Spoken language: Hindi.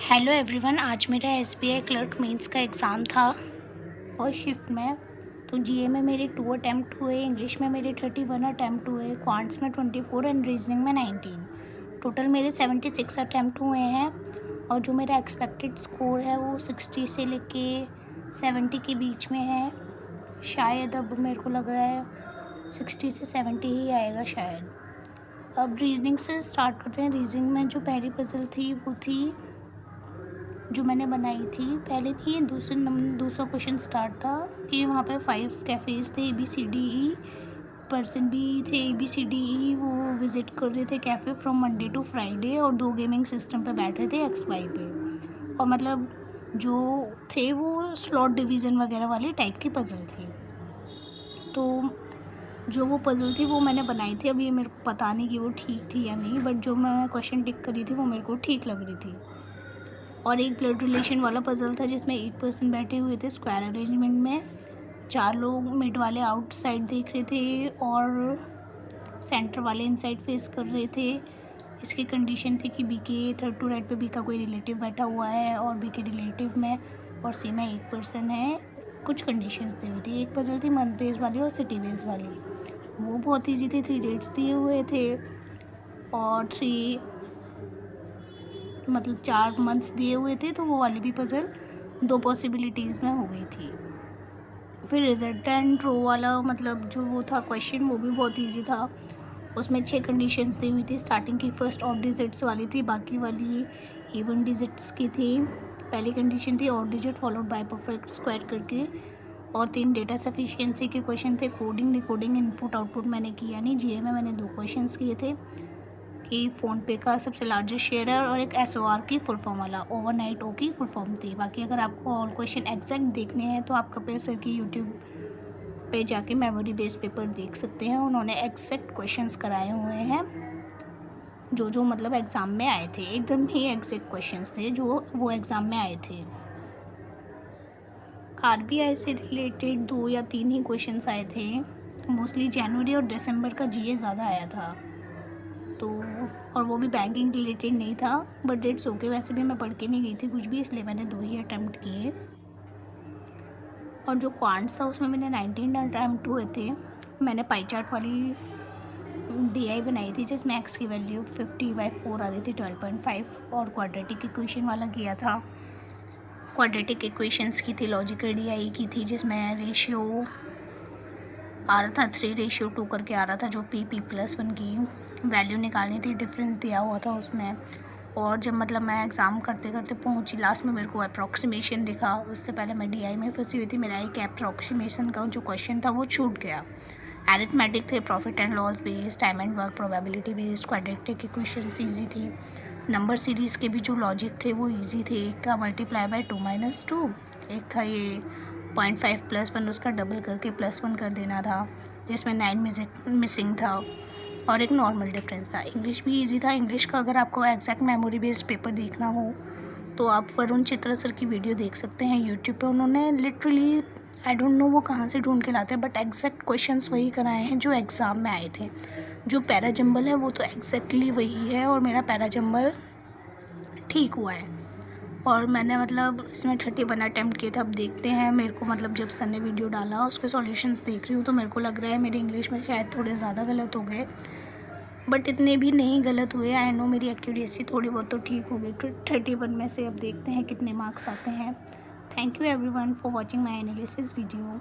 हेलो एवरीवन, आज मेरा एसबीआई क्लर्क मेंस का एग्ज़ाम था फर्स्ट शिफ्ट में। तो जीए में मेरे 2 अटैम्प्ट हुए, इंग्लिश में मेरे 31 अटैम्प्ट हुए, क्वांट्स में 24 एंड रीजनिंग में 19। टोटल मेरे 76 अटैम्प्ट हुए हैं। और जो मेरा एक्सपेक्टेड स्कोर है वो 60 से लेके 70 के बीच में है। शायद अब मेरे को लग रहा है 60 से 70 ही आएगा शायद। अब रीजनिंग से स्टार्ट करते हैं। रीजनिंग में जो पहली पजल थी वो थी जो मैंने बनाई थी, पहले थी दूसरा क्वेश्चन स्टार्ट था कि वहाँ पे 5 कैफ़ेज़ थे, ABCDE पर्सन भी थे, ABCDE वो विज़िट कर रहे थे cafe from Monday to Friday, और 2 गेमिंग सिस्टम पे बैठ रहे थे XY पे। और मतलब जो थे वो स्लॉट डिवीज़न वगैरह वाली टाइप की पज़ल थी। तो जो वो पज़ल थी वो मैंने बनाई थी। अब ये मेरे को पता नहीं कि वो ठीक थी या नहीं, बट जो मैं क्वेश्चन टिक करी थी वो मेरे को ठीक लग रही थी। और एक ब्लड रिलेशन वाला पज़ल था जिसमें 8 पर्सन बैठे हुए थे स्क्वायर अरेंजमेंट में। 4 लोग मिड वाले आउटसाइड देख रहे थे और सेंटर वाले इनसाइड फेस कर रहे थे। इसकी कंडीशन थी कि बी के थर्ड टू राइट पे बी का कोई रिलेटिव बैठा हुआ है और बी के रिलेटिव में और सी में 1 पर्सन है। कुछ कंडीशंस दी हुई थी। एक पज़ल थी मंथ बेस वाली और सिटी बेस वाली, वो बहुत ईजी थी। 3 डेट्स दिए हुए थे और 4 मंथ्स दिए हुए थे, तो वो वाली भी पज़ल 2 पॉसिबिलिटीज़ में हो गई थी। फिर रिजल्टेंट रो वाला जो वो था क्वेश्चन, वो भी बहुत इजी था। उसमें 6 कंडीशंस दी हुई थी। स्टार्टिंग की फर्स्ट ऑड डिजिट्स वाली थी, बाकी वाली इवन डिजिट्स की थी। पहली कंडीशन थी odd digit followed by perfect square करके, और 3 डेटा सफिशिएंसी के क्वेश्चन थे। कोडिंग, डिकोडिंग, इनपुट आउटपुट मैंने किया नहीं। जीए में मैंने 2 क्वेश्चंस किए थे कि फ़ोनपे का सबसे लार्जेस्ट शेयर है, और एक SOR की फुल फॉर्म वाला, ओवरनाइट ओ की फुल फॉर्म थी। बाकी अगर आपको ऑल क्वेश्चन एग्जैक्ट देखने हैं तो आप कपिल सर की यूट्यूब पे जाके मेमोरी बेस्ड पेपर देख सकते हैं। उन्होंने एग्जैक्ट क्वेश्चंस कराए हुए हैं जो जो एग्ज़ाम में आए थे। एकदम ही एग्जैक्ट क्वेश्चंस थे जो वो एग्ज़ाम में आए थे। RBI से रिलेटेड 2 या 3 ही क्वेश्चंस आए थे। मोस्टली जनवरी और दिसंबर का जीए ज़्यादा आया था, तो और वो भी बैंकिंग रिलेटेड नहीं था, बट इट्स ओके। वैसे भी मैं पढ़ के नहीं गई थी कुछ भी, इसलिए मैंने 2 ही अटैम्प्ट किए। और जो क्वांट्स था उसमें मैंने 19 अटैम्प्ट हुए थे। मैंने पाई चार्ट वाली DI बनाई थी जिसमें एक्स की वैल्यू 50/4 आ रही थी, 12.5, और क्वाड्रेटिक इक्वेशन वाला किया था। क्वाड्रेटिक इक्वेशंस की थी, लॉजिकल DI की थी जिसमें रेशियो आ रहा था 3:2 करके आ रहा था, जो P+1 की वैल्यू निकालनी थी, डिफरेंस दिया हुआ था उसमें। और जब मैं एग्ज़ाम करते करते पहुंची लास्ट में, मेरे को अप्रॉक्सीमेशन दिखा। उससे पहले मैं DI में फंसी हुई थी। मेरा एक अप्रॉक्सीमेशन का जो क्वेश्चन था वो छूट गया। एरिथमेटिक थे, profit and loss based, time and work, probability based. Quadratic equations easy थी। नंबर सीरीज़ के भी जो लॉजिक थे वो ईजी थे। एक था मल्टीप्लाई बाय 2 - 2, एक था ये 0.5 + 1 उसका डबल करके +1 कर देना था, जिसमें 9 मिसिंग था, और एक नॉर्मल डिफरेंस था। इंग्लिश भी इजी था। इंग्लिश का अगर आपको एग्जैक्ट मेमोरी बेस्ड पेपर देखना हो तो आप वरुण चित्रा सर की वीडियो देख सकते हैं यूट्यूब पे। उन्होंने लिटरली, आई डोंट नो वो कहाँ से ढूंढ के लाते हैं, बट एग्जैक्ट क्वेश्चंस वही कराए हैं जो एग्ज़ाम में आए थे। जो पैरा जंबल है वो तो एग्जैक्टली वही है, और मेरा पैरा जंबल ठीक हुआ है। और मैंने इसमें 31 अटैम्प्ट किए थे। अब देखते हैं, मेरे को जब सर ने वीडियो डाला उसके सॉल्यूशंस देख रही हूँ तो मेरे को लग रहा है मेरे इंग्लिश में शायद थोड़े ज़्यादा गलत हो गए, बट इतने भी नहीं गलत हुए। आई नो मेरी एक्यूरेसी थोड़ी बहुत तो ठीक हो गई 31 में से। अब देखते हैं कितने मार्क्स आते हैं। Thank you everyone for watching my analysis video.